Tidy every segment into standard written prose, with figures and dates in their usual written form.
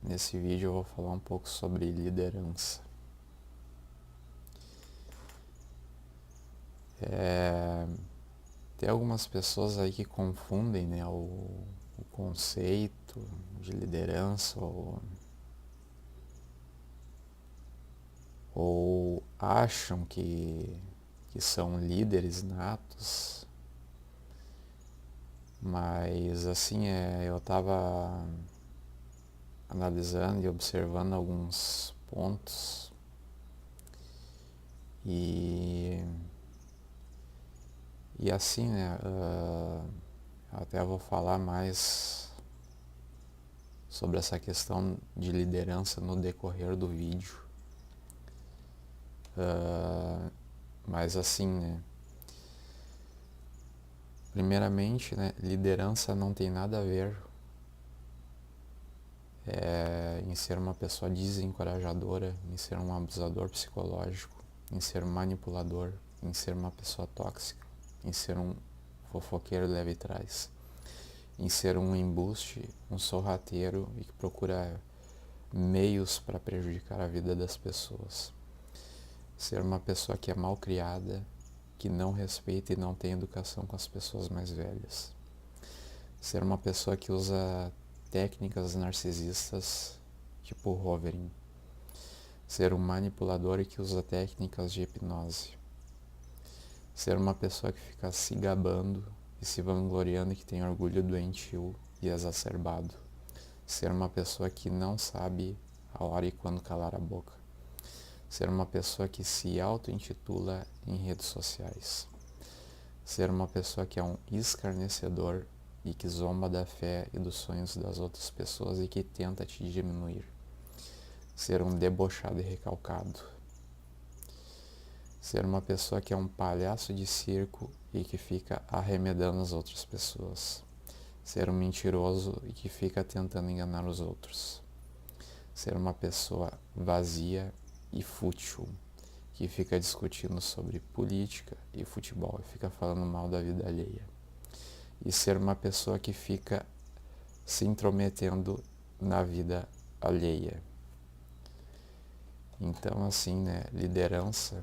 Nesse vídeo eu vou falar um pouco sobre liderança. Tem algumas pessoas aí que confundem, né, o conceito de liderança ou acham que são líderes natos, mas assim, eu estava analisando e observando alguns pontos e assim, né, até vou falar mais sobre essa questão de liderança no decorrer do vídeo. Mas assim, né, primeiramente, né, liderança não tem nada a ver em ser uma pessoa desencorajadora, em ser um abusador psicológico, em ser um manipulador, em ser uma pessoa tóxica, em ser um fofoqueiro leve trás, em ser um embuste, um sorrateiro e que procura meios para prejudicar a vida das pessoas. Ser uma pessoa que é mal criada, que não respeita e não tem educação com as pessoas mais velhas. Ser uma pessoa que usa técnicas narcisistas, tipo hovering. Ser um manipulador e que usa técnicas de hipnose. Ser uma pessoa que fica se gabando e se vangloriando e que tem orgulho doentio e exacerbado. Ser uma pessoa que não sabe a hora e quando calar a boca. Ser uma pessoa que se auto-intitula em redes sociais. Ser uma pessoa que é um escarnecedor e que zomba da fé e dos sonhos das outras pessoas e que tenta te diminuir. Ser um debochado e recalcado. Ser uma pessoa que é um palhaço de circo e que fica arremedando as outras pessoas. Ser um mentiroso e que fica tentando enganar os outros. Ser uma pessoa vazia e fútil, que fica discutindo sobre política e futebol e fica falando mal da vida alheia. E ser uma pessoa que fica se intrometendo na vida alheia. Então, assim, né, liderança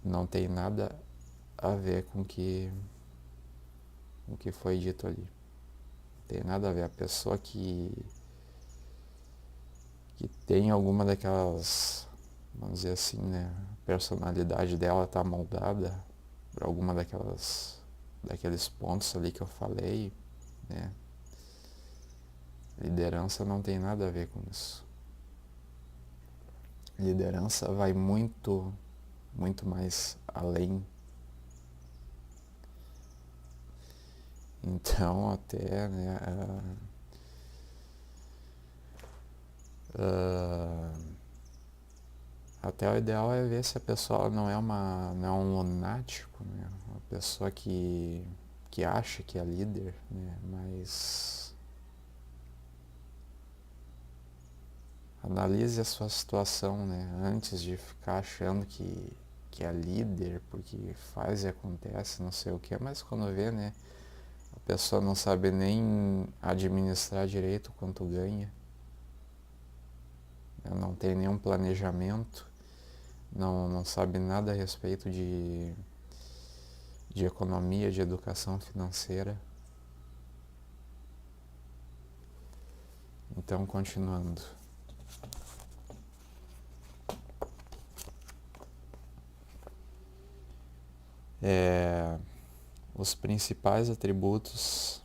não tem nada a ver com o que foi dito ali. Não tem nada a ver. A pessoa que tem alguma daquelas, vamos dizer assim, né, a personalidade dela está moldada por alguma daqueles pontos ali que eu falei, né? Liderança não tem nada a ver com isso. Liderança vai muito mais além. Então, até, né, até o ideal é ver se a pessoa não é um lunático, né? Uma pessoa que acha que é líder, né? Mas analise a sua situação, né? Antes de ficar achando que é líder, porque faz e acontece, não sei o que, mas quando vê, né? A pessoa não sabe nem administrar direito quanto ganha, não tem nenhum planejamento, não sabe nada a respeito de economia, de educação financeira. Então, continuando. Os principais atributos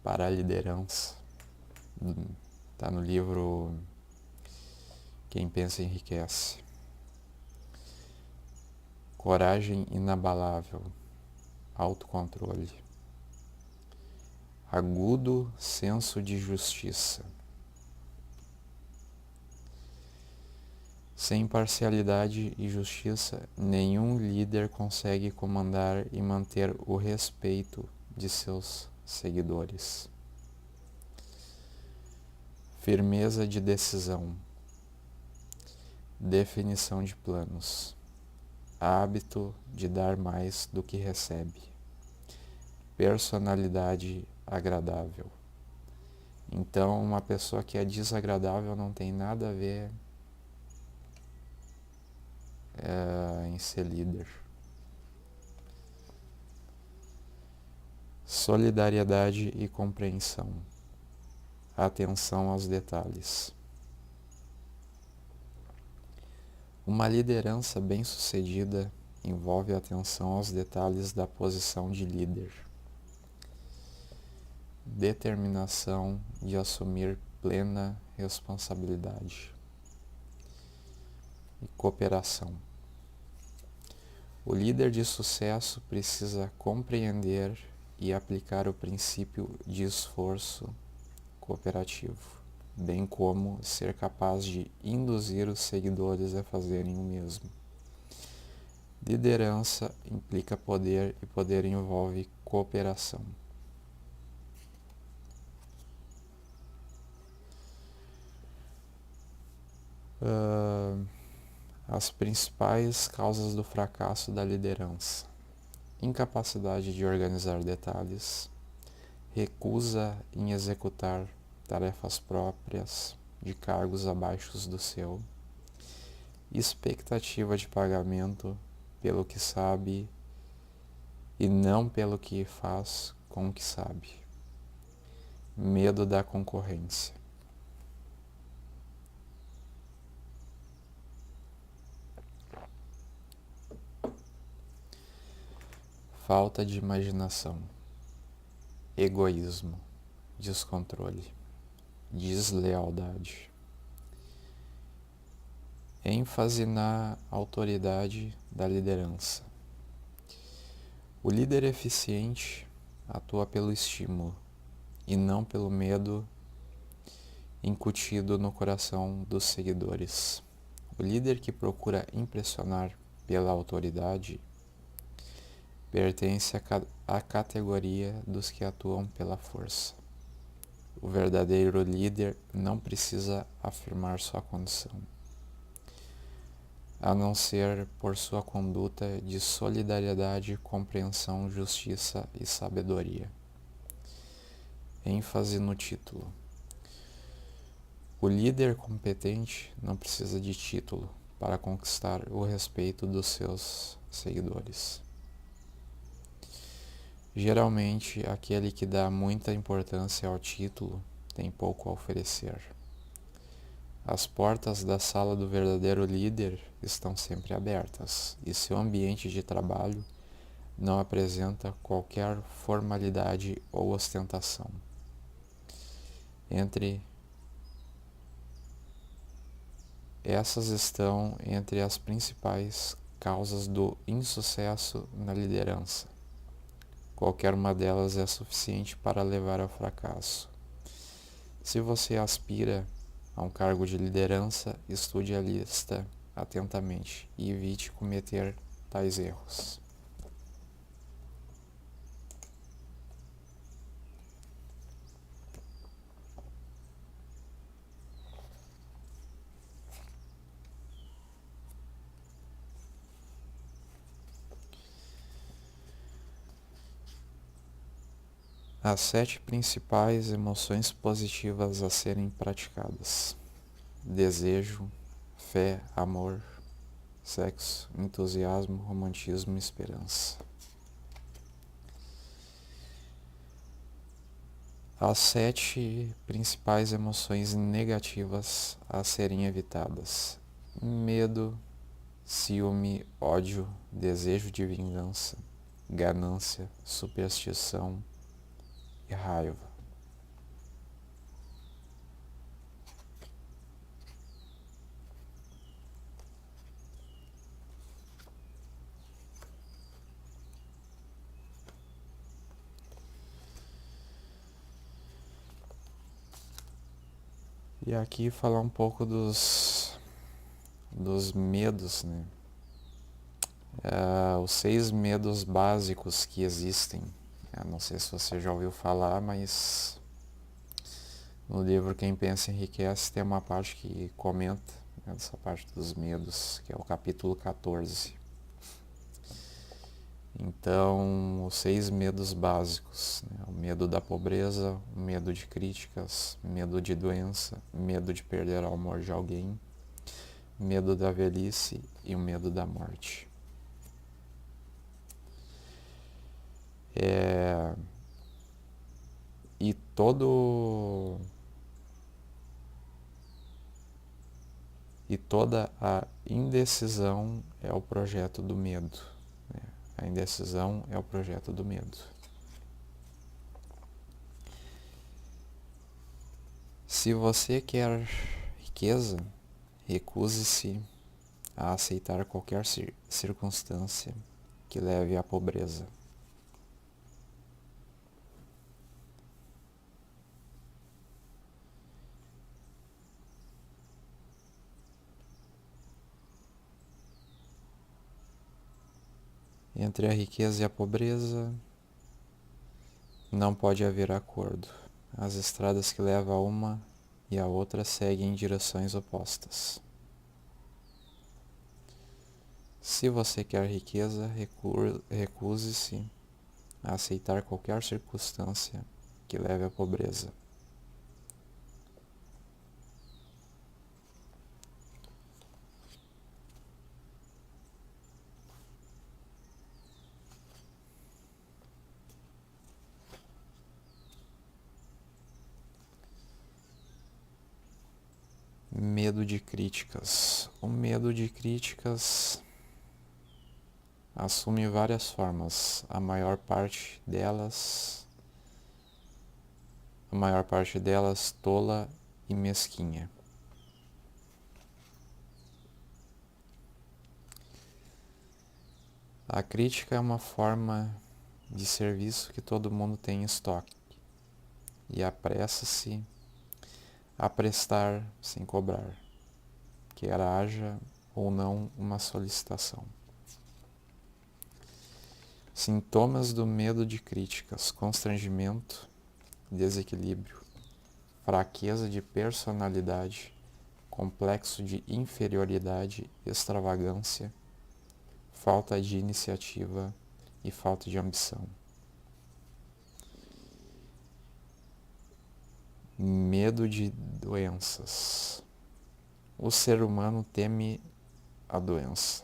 para a liderança. Está no livro Quem Pensa Enriquece. Coragem inabalável, autocontrole, agudo senso de justiça, sem imparcialidade e justiça, nenhum líder consegue comandar e manter o respeito de seus seguidores. Firmeza de decisão, definição de planos, hábito de dar mais do que recebe, personalidade agradável, Então, uma pessoa que é desagradável não tem nada a ver em ser líder. Solidariedade e compreensão. Atenção aos detalhes. Uma liderança bem-sucedida envolve atenção aos detalhes da posição de líder. Determinação de assumir plena responsabilidade. E cooperação. O líder de sucesso precisa compreender e aplicar o princípio de esforço cooperativo, bem como ser capaz de induzir os seguidores a fazerem o mesmo. Liderança implica poder e poder envolve cooperação. As principais causas do fracasso da liderança: incapacidade de organizar detalhes, recusa em executar tarefas próprias de cargos abaixo do seu, expectativa de pagamento pelo que sabe e não pelo que faz com o que sabe, medo da concorrência. Falta de imaginação, egoísmo, descontrole, deslealdade. ênfase na autoridade da liderança. O líder eficiente atua pelo estímulo e não pelo medo incutido no coração dos seguidores. O líder que procura impressionar pela autoridade pertence à categoria dos que atuam pela força. O verdadeiro líder não precisa afirmar sua condição, a não ser por sua conduta de solidariedade, compreensão, justiça e sabedoria. ênfase no título. O líder competente não precisa de título para conquistar o respeito dos seus seguidores. Geralmente, aquele que dá muita importância ao título tem pouco a oferecer. As portas da sala do verdadeiro líder estão sempre abertas, e seu ambiente de trabalho não apresenta qualquer formalidade ou ostentação. Essas estão entre as principais causas do insucesso na liderança. Qualquer uma delas é suficiente para levar ao fracasso. Se você aspira a um cargo de liderança, estude a lista atentamente e evite cometer tais erros. As 7 principais emoções positivas a serem praticadas: desejo, fé, amor, sexo, entusiasmo, romantismo e esperança. As 7 principais emoções negativas a serem evitadas: medo, ciúme, ódio, desejo de vingança, ganância, superstição e raiva. E aqui falar um pouco dos medos, né? Os 6 medos básicos que existem. Não sei se você já ouviu falar, mas no livro Quem Pensa Enriquece tem uma parte que comenta, essa parte dos medos, que é o capítulo 14. Então, os 6 medos básicos, né? O medo da pobreza, o medo de críticas, medo de doença, medo de perder o amor de alguém, medo da velhice e o medo da morte. E toda a indecisão é o projeto do medo, né? A indecisão é o projeto do medo. Se você quer riqueza, recuse-se a aceitar qualquer circunstância que leve à pobreza. Entre a riqueza e a pobreza não pode haver acordo. As estradas que levam a uma e a outra seguem em direções opostas. Se você quer riqueza, recuse-se a aceitar qualquer circunstância que leve à pobreza. Medo de críticas. O medo de críticas assume várias formas. A maior parte delas tola e mesquinha. A crítica é uma forma de serviço que todo mundo tem em estoque e apressa-se a prestar sem cobrar, quer haja ou não uma solicitação. Sintomas do medo de críticas: constrangimento, desequilíbrio, fraqueza de personalidade, complexo de inferioridade, extravagância, falta de iniciativa e falta de ambição. Medo de doenças. O ser humano teme a doença,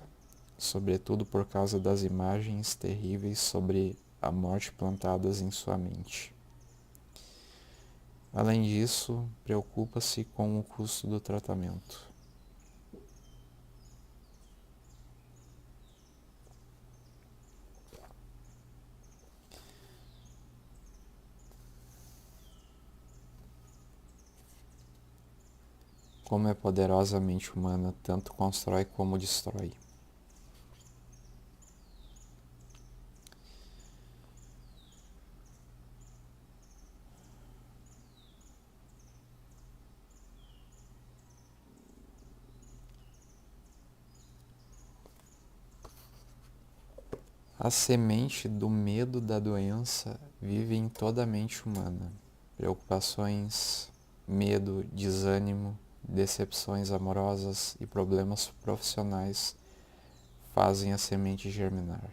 sobretudo por causa das imagens terríveis sobre a morte plantadas em sua mente. Além disso, preocupa-se com o custo do tratamento. Como é poderosa a mente humana, tanto constrói como destrói. A semente do medo da doença vive em toda a mente humana. Preocupações, medo, desânimo, decepções amorosas e problemas profissionais fazem a semente germinar.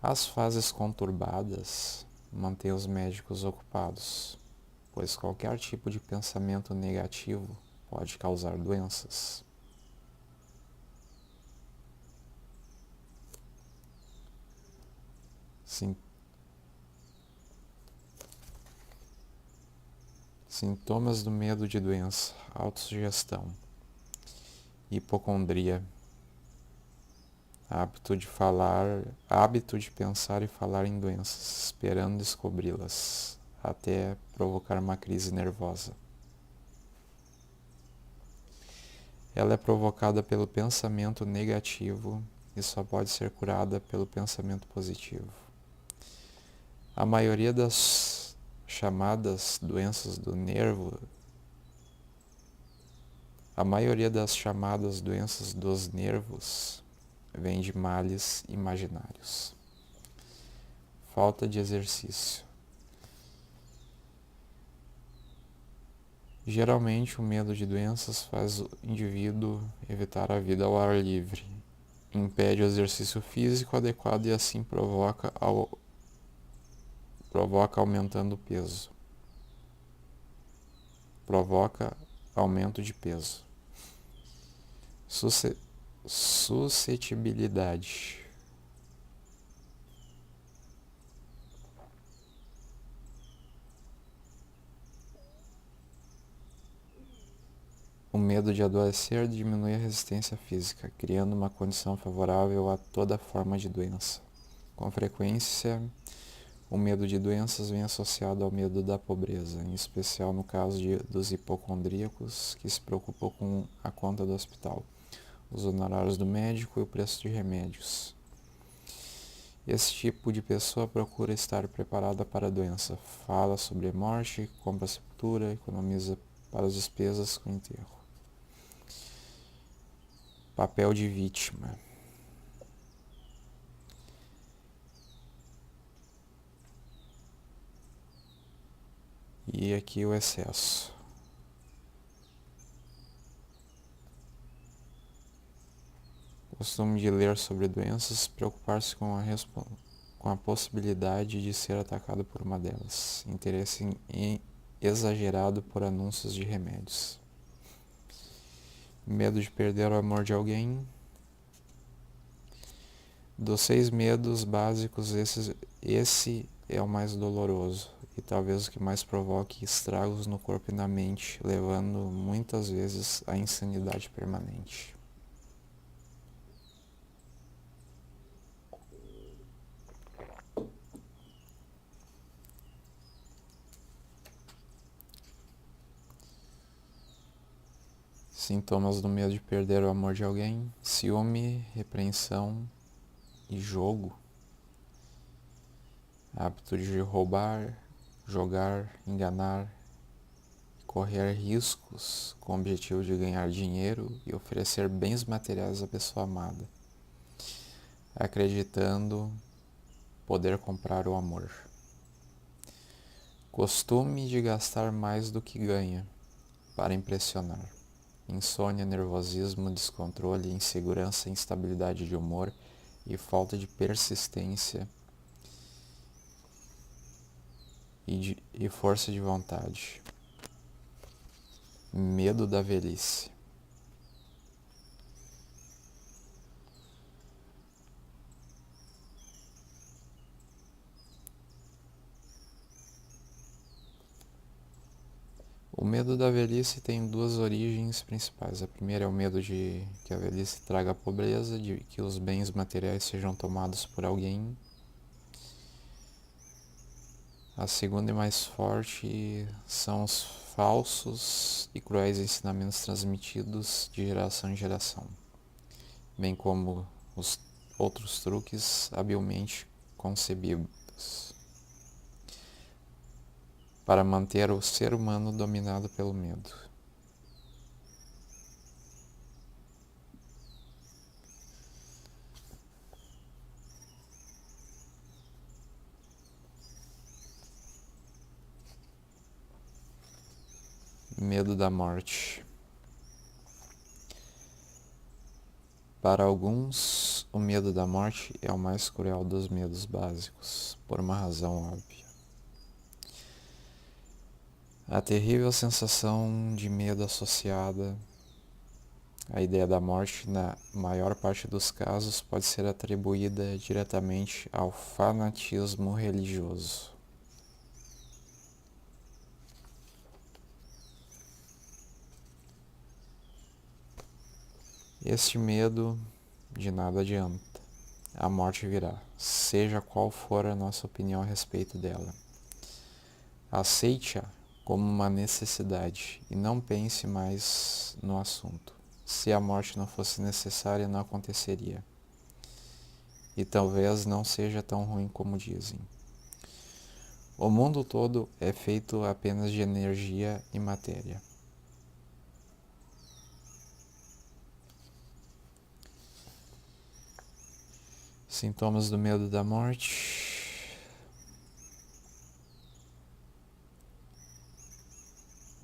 As fases conturbadas mantêm os médicos ocupados, pois qualquer tipo de pensamento negativo pode causar doenças. Sintomas do medo de doença: autossugestão, hipocondria, hábito de pensar e falar em doenças, esperando descobri-las, até provocar uma crise nervosa. Ela é provocada pelo pensamento negativo e só pode ser curada pelo pensamento positivo. A maioria das chamadas doenças do nervo, a maioria das chamadas doenças dos nervos vem de males imaginários. Falta de exercício. Geralmente, o medo de doenças faz o indivíduo evitar a vida ao ar livre, impede o exercício físico adequado e assim provoca aumentando o peso. Provoca aumento de peso. Suscetibilidade. O medo de adoecer diminui a resistência física, criando uma condição favorável a toda forma de doença. Com frequência, o medo de doenças vem associado ao medo da pobreza, em especial no caso dos hipocondríacos, que se preocupam com a conta do hospital, os honorários do médico e o preço de remédios. Esse tipo de pessoa procura estar preparada para a doença, fala sobre a morte, compra a sepultura, economiza para as despesas com o enterro. Papel de vítima. E aqui o excesso. Costume de ler sobre doenças, preocupar-se com a possibilidade de ser atacado por uma delas. Interesse exagerado por anúncios de remédios. Medo de perder o amor de alguém. Dos 6 medos básicos, esse é o mais doloroso e talvez o que mais provoque estragos no corpo e na mente, levando muitas vezes à insanidade permanente. Sintomas do medo de perder o amor de alguém: ciúme, repreensão e jogo. Hábito de roubar, jogar, enganar, correr riscos com o objetivo de ganhar dinheiro e oferecer bens materiais à pessoa amada, acreditando poder comprar o amor. Costume de gastar mais do que ganha para impressionar. Insônia, nervosismo, descontrole, insegurança, instabilidade de humor e falta de persistência e força de vontade. Medo da velhice. O medo da velhice tem 2 origens principais. A primeira é o medo de que a velhice traga pobreza, de que os bens materiais sejam tomados por alguém. A segunda e mais forte são os falsos e cruéis ensinamentos transmitidos de geração em geração, bem como os outros truques habilmente concebidos para manter o ser humano dominado pelo medo. Medo da morte. Para alguns, o medo da morte é o mais cruel dos medos básicos, por uma razão óbvia. A terrível sensação de medo associada à ideia da morte, na maior parte dos casos, pode ser atribuída diretamente ao fanatismo religioso. Este medo de nada adianta. A morte virá, seja qual for a nossa opinião a respeito dela. Aceite-a como uma necessidade e não pense mais no assunto. Se a morte não fosse necessária, não aconteceria. E talvez não seja tão ruim como dizem. O mundo todo é feito apenas de energia e matéria. Sintomas do medo da morte.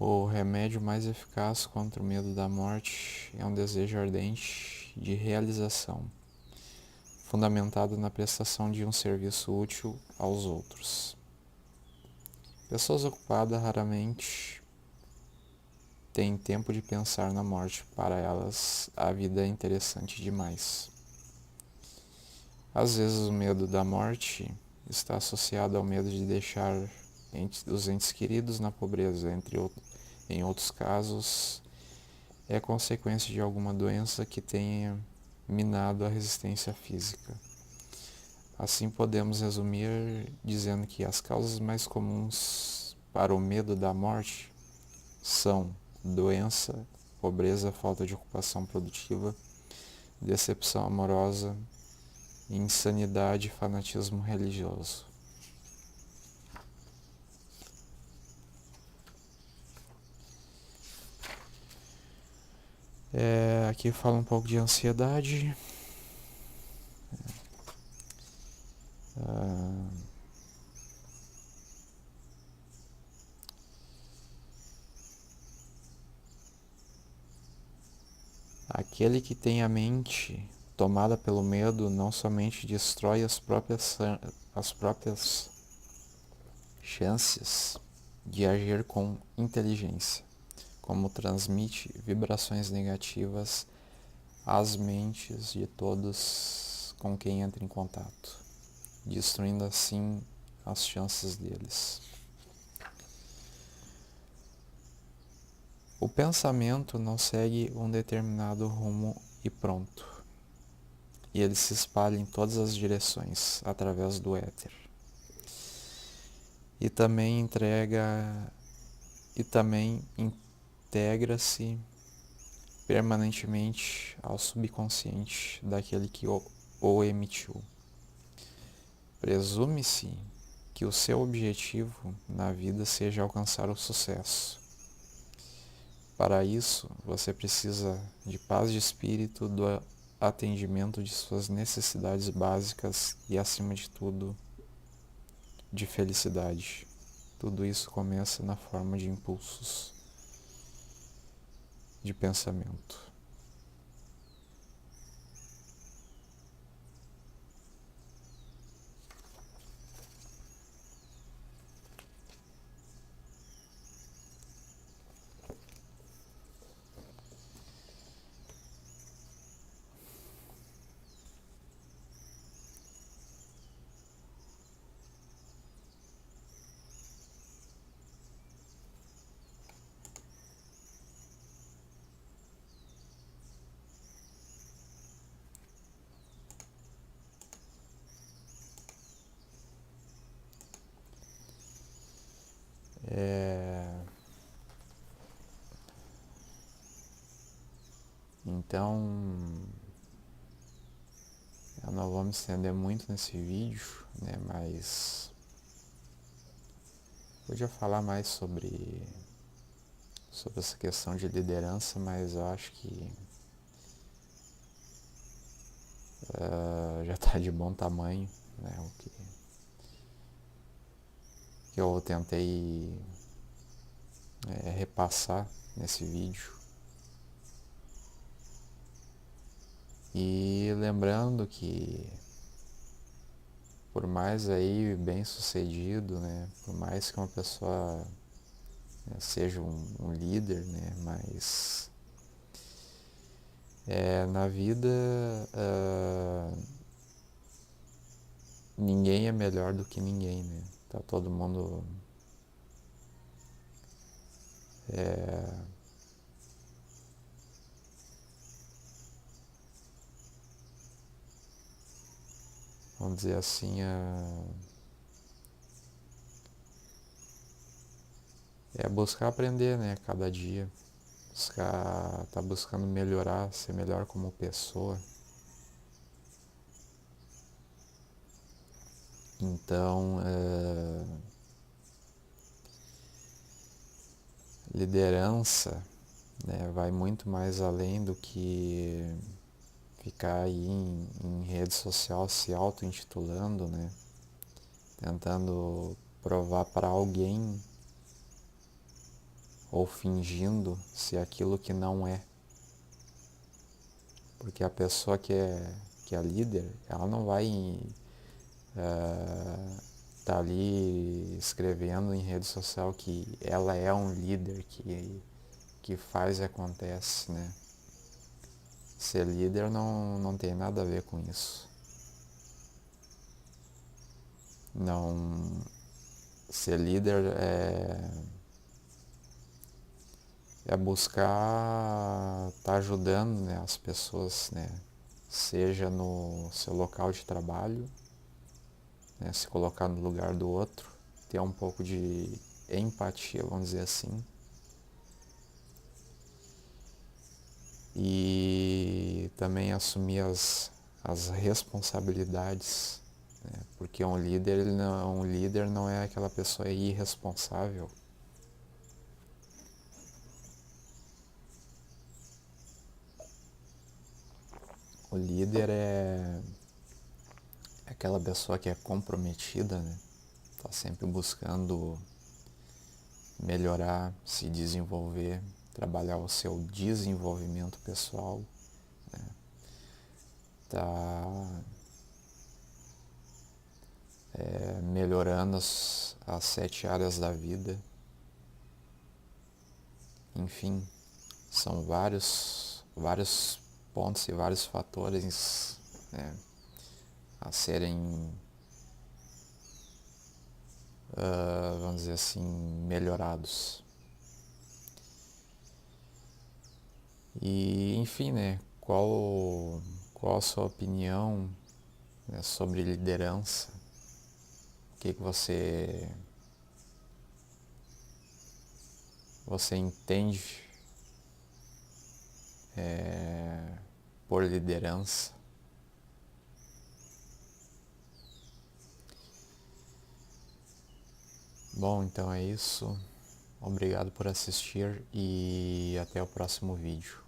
O remédio mais eficaz contra o medo da morte é um desejo ardente de realização, fundamentado na prestação de um serviço útil aos outros. Pessoas ocupadas raramente têm tempo de pensar na morte. Para elas, a vida é interessante demais. Às vezes o medo da morte está associado ao medo de deixar os entes queridos na pobreza. Em outros casos, é consequência de alguma doença que tenha minado a resistência física. Assim podemos resumir dizendo que as causas mais comuns para o medo da morte são doença, pobreza, falta de ocupação produtiva, decepção amorosa, insanidade e fanatismo religioso. Aqui fala um pouco de ansiedade. Aquele que tem a mente tomada pelo medo não somente destrói as próprias chances de agir com inteligência, como transmite vibrações negativas às mentes de todos com quem entra em contato, destruindo assim as chances deles. O pensamento não segue um determinado rumo e pronto, e ele se espalha em todas as direções através do éter. E também integra-se permanentemente ao subconsciente daquele que o emitiu. Presume-se que o seu objetivo na vida seja alcançar o sucesso. Para isso, você precisa de paz de espírito, do atendimento de suas necessidades básicas e, acima de tudo, de felicidade. Tudo isso começa na forma de impulsos de pensamento. Então, eu não vou me estender muito nesse vídeo, né, mas podia falar mais sobre essa questão de liderança, mas eu acho que já está de bom tamanho, né, o que eu tentei repassar nesse vídeo. E lembrando que por mais aí bem sucedido, né, por mais que uma pessoa seja um líder, né, mas na vida ninguém é melhor do que ninguém, né? Tá todo mundo vamos dizer assim, buscar aprender, né, cada dia, tá buscando melhorar, ser melhor como pessoa. Então, liderança, né, vai muito mais além do que ficar aí em rede social se auto-intitulando, né, tentando provar para alguém ou fingindo ser aquilo que não é. Porque a pessoa que que é líder, ela não vai tá ali escrevendo em rede social que ela é um líder que faz e acontece, né? Ser líder não tem nada a ver com isso. Não, ser líder é buscar estar ajudando, né, as pessoas, né? Seja no seu local de trabalho, né, se colocar no lugar do outro, ter um pouco de empatia, vamos dizer assim. E também assumir as responsabilidades, né? Porque um líder não é aquela pessoa irresponsável. O líder é aquela pessoa que é comprometida, né? Tá sempre buscando melhorar, se desenvolver, trabalhar o seu desenvolvimento pessoal, né? Tá melhorando as 7 áreas da vida. Enfim, são vários pontos e vários fatores, né, a serem, vamos dizer assim, melhorados. E, enfim, né, qual a sua opinião, né, sobre liderança? O que você entende por liderança? Bom, então é isso. Obrigado por assistir e até o próximo vídeo.